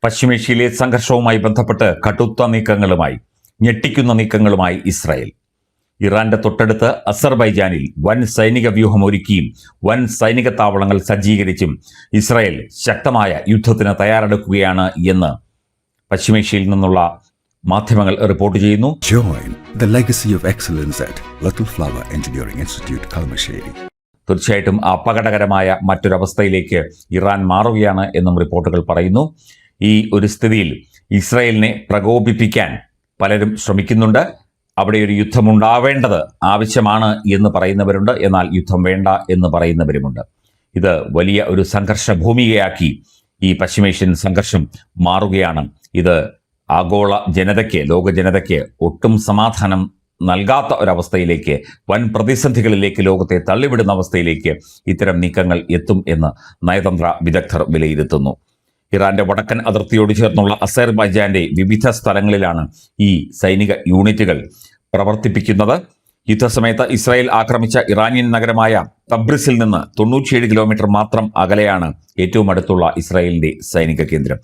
പശ്ചിമേഷ്യയിലെ സംഘർഷവുമായി ബന്ധപ്പെട്ട് കടുത്ത നീക്കങ്ങളുമായി ഞെട്ടിക്കുന്ന നീക്കങ്ങളുമായി ഇസ്രായേൽ. ഇറാന്റെ തൊട്ടടുത്ത് അസർബൈജാനിൽ വൻ സൈനിക വ്യൂഹം ഒരുക്കിയും വൻ സൈനിക താവളങ്ങൾ സജ്ജീകരിച്ചും ഇസ്രായേൽ ശക്തമായ യുദ്ധത്തിന് തയ്യാറെടുക്കുകയാണ് എന്ന് പശ്ചിമേഷ്യയിൽ നിന്നുള്ള മാധ്യമങ്ങൾ റിപ്പോർട്ട് ചെയ്യുന്നു. Join the legacy of excellence at Little Flower Engineering Institute, Kalmasheri. തീർച്ചയായിട്ടും അപകടകരമായ മറ്റൊരവസ്ഥയിലേക്ക് ഇറാൻ മാറുകയാണ് എന്നും റിപ്പോർട്ടുകൾ പറയുന്നു. ഈ ഒരു സ്ഥിതിയിൽ ഇസ്രായേലിനെ പ്രകോപിപ്പിക്കാൻ പലരും ശ്രമിക്കുന്നുണ്ട്. അവിടെ ഒരു യുദ്ധമുണ്ടാവേണ്ടത് ആവശ്യമാണ് എന്ന് പറയുന്നവരുണ്ട്, എന്നാൽ യുദ്ധം വേണ്ട എന്ന് പറയുന്നവരുമുണ്ട്. ഇത് വലിയ ഒരു സംഘർഷ ഭൂമികയാക്കി ഈ പശ്ചിമേഷ്യൻ സംഘർഷം മാറുകയാണ്. ഇത് ആഗോള ജനതയ്ക്ക്, ലോക ജനതയ്ക്ക് ഒട്ടും സമാധാനം നൽകാത്ത ഒരവസ്ഥയിലേക്ക്, വൻ പ്രതിസന്ധികളിലേക്ക് ലോകത്തെ തള്ളിവിടുന്ന അവസ്ഥയിലേക്ക് ഇത്തരം നീക്കങ്ങൾ എത്തും എന്ന് നയതന്ത്ര വിദഗ്ധർ വിലയിരുത്തുന്നു. ഇറാന്റെ വടക്കൻ അതിർത്തിയോട് ചേർന്നുള്ള അസർബൈജാന്റെ വിവിധ സ്ഥലങ്ങളിലാണ് ഈ സൈനിക യൂണിറ്റുകൾ പ്രവർത്തിപ്പിക്കുന്നത്. യുദ്ധസമയത്ത് ഇസ്രായേൽ ആക്രമിച്ച ഇറാനിയൻ നഗരമായ തബ്രിസിൽ നിന്ന് 97 കിലോമീറ്റർ മാത്രം അകലെയാണ് ഏറ്റവും അടുത്തുള്ള ഇസ്രായേലിന്റെ സൈനിക കേന്ദ്രം.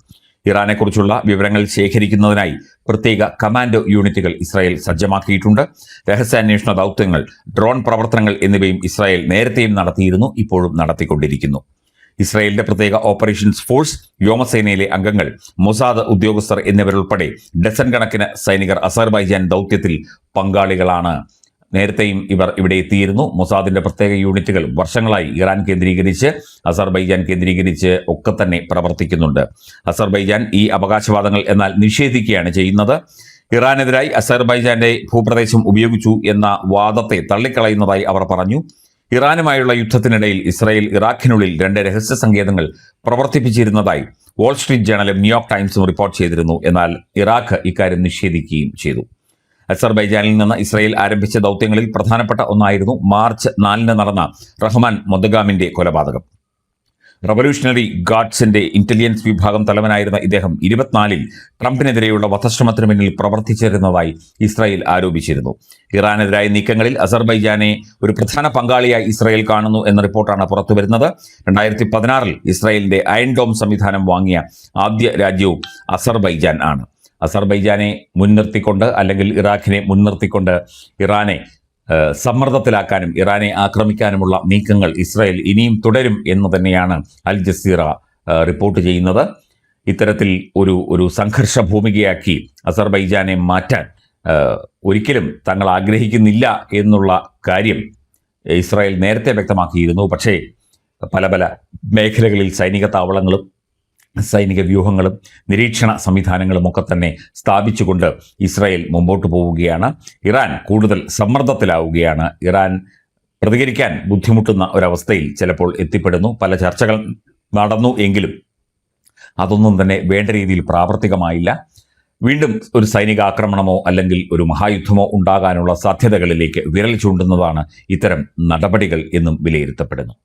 ഇറാനെക്കുറിച്ചുള്ള വിവരങ്ങൾ ശേഖരിക്കുന്നതിനായി പ്രത്യേക കമാൻഡോ യൂണിറ്റുകൾ ഇസ്രായേൽ സജ്ജമാക്കിയിട്ടുണ്ട്. രഹസ്യാന്വേഷണ ദൗത്യങ്ങൾ, ഡ്രോൺ പ്രവർത്തനങ്ങൾ എന്നിവയും ഇസ്രായേൽ നേരത്തെയും നടത്തിയിരുന്നു, ഇപ്പോഴും നടത്തിക്കൊണ്ടിരിക്കുന്നു. ഇസ്രായേലിന്റെ പ്രത്യേക ഓപ്പറേഷൻസ് ഫോഴ്സ്, വ്യോമസേനയിലെ അംഗങ്ങൾ, മൊസാദ് ഉദ്യോഗസ്ഥർ എന്നിവരുൾപ്പെടെ ഡസൻ കണക്കിന് സൈനികർ അസർബൈജാൻ ദൗത്യത്തിൽ പങ്കാളികളാണ്. നേരത്തെയും ഇവർ ഇവിടെ എത്തിയിരുന്നു. മൊസാദിന്റെ പ്രത്യേക യൂണിറ്റുകൾ വർഷങ്ങളായി ഇറാൻ കേന്ദ്രീകരിച്ച്, അസർബൈജാൻ കേന്ദ്രീകരിച്ച് ഒക്കെ തന്നെ പ്രവർത്തിക്കുന്നുണ്ട്. അസർബൈജാൻ ഈ അവകാശവാദങ്ങൾ എന്നാൽ നിഷേധിക്കുകയാണ് ചെയ്യുന്നത്. ഇറാനെതിരായി അസർബൈജാന്റെ ഭൂപ്രദേശം ഉപയോഗിച്ചു എന്ന വാദത്തെ തള്ളിക്കളയുന്നതായി അവർ പറഞ്ഞു. ഇറാനുമായുള്ള യുദ്ധത്തിനിടയിൽ ഇസ്രായേൽ ഇറാഖിനുള്ളിൽ 2 രഹസ്യ സങ്കേതങ്ങൾ പ്രവർത്തിപ്പിച്ചിരുന്നതായി വാൾസ്ട്രീറ്റ് ജേണലും ന്യൂയോർക്ക് ടൈംസും റിപ്പോർട്ട് ചെയ്തിരുന്നു. എന്നാൽ ഇറാഖ് ഇക്കാര്യം നിഷേധിക്കുകയും ചെയ്തു. അസർബൈജാനിൽ നിന്ന് ഇസ്രായേൽ ആരംഭിച്ച ദൗത്യങ്ങളിൽ പ്രധാനപ്പെട്ട ഒന്നായിരുന്നു മാർച്ച് 4 നടന്ന റഹ്മാൻ മൊദ്ദഗാമിന്റെ കൊലപാതകം. റവല്യൂഷണറി ഗാർഡ്സിന്റെ ഇന്റലിജൻസ് വിഭാഗം തലവനായിരുന്ന ഇദ്ദേഹം 24-ൽ ട്രംപിനെതിരെയുള്ള വധശ്രമത്തിന് പിന്നിൽ പ്രവർത്തിച്ചിരുന്നതായി ഇസ്രായേൽ ആരോപിച്ചിരുന്നു. ഇറാനെതിരായ നീക്കങ്ങളിൽ അസർബൈജാനെ ഒരു പ്രധാന പങ്കാളിയായി ഇസ്രായേൽ കാണുന്നു എന്ന റിപ്പോർട്ടാണ് പുറത്തുവരുന്നത്. 2016-ൽ ഇസ്രായേലിന്റെ അയൺ ഡോം സംവിധാനം വാങ്ങിയ ആദ്യ രാജ്യവും അസർബൈജാൻ ആണ്. അസർബൈജാനെ മുൻനിർത്തിക്കൊണ്ട്, അല്ലെങ്കിൽ ഇറാഖിനെ മുൻനിർത്തിക്കൊണ്ട് ഇറാനെ സമ്മർദ്ദത്തിലാക്കാനും ഇറാനെ ആക്രമിക്കാനുമുള്ള നീക്കങ്ങൾ ഇസ്രായേൽ ഇനിയും തുടരും എന്ന് തന്നെയാണ് അൽ ജസീറ റിപ്പോർട്ട് ചെയ്യുന്നത്. ഇത്തരത്തിൽ ഒരു സംഘർഷ ഭൂമികയാക്കി അസർബൈജാനെ മാറ്റാൻ ഒരിക്കലും തങ്ങൾ ആഗ്രഹിക്കുന്നില്ല എന്നുള്ള കാര്യം ഇസ്രായേൽ നേരത്തെ വ്യക്തമാക്കിയിരുന്നു. പക്ഷേ പല മേഖലകളിൽ സൈനിക താവളങ്ങളും സൈനിക വ്യൂഹങ്ങളും നിരീക്ഷണ സംവിധാനങ്ങളും ഒക്കെ തന്നെ സ്ഥാപിച്ചുകൊണ്ട് ഇസ്രായേൽ മുമ്പോട്ട് പോവുകയാണ്. ഇറാൻ കൂടുതൽ സമ്മർദ്ദത്തിലാവുകയാണ്. ഇറാൻ പ്രതികരിക്കാൻ ബുദ്ധിമുട്ടുന്ന ഒരവസ്ഥയിൽ ചിലപ്പോൾ എത്തിപ്പെടുന്നു. പല ചർച്ചകൾ നടന്നു എങ്കിലും അതൊന്നും തന്നെ വേണ്ട രീതിയിൽ പ്രാവർത്തികമായില്ല. വീണ്ടും ഒരു സൈനിക ആക്രമണമോ അല്ലെങ്കിൽ ഒരു മഹായുദ്ധമോ ഉണ്ടാകാനുള്ള സാധ്യതകളിലേക്ക് വിരൽ ചൂണ്ടുന്നതാണ് ഇത്തരം നടപടികൾ എന്നും വിലയിരുത്തപ്പെടുന്നു.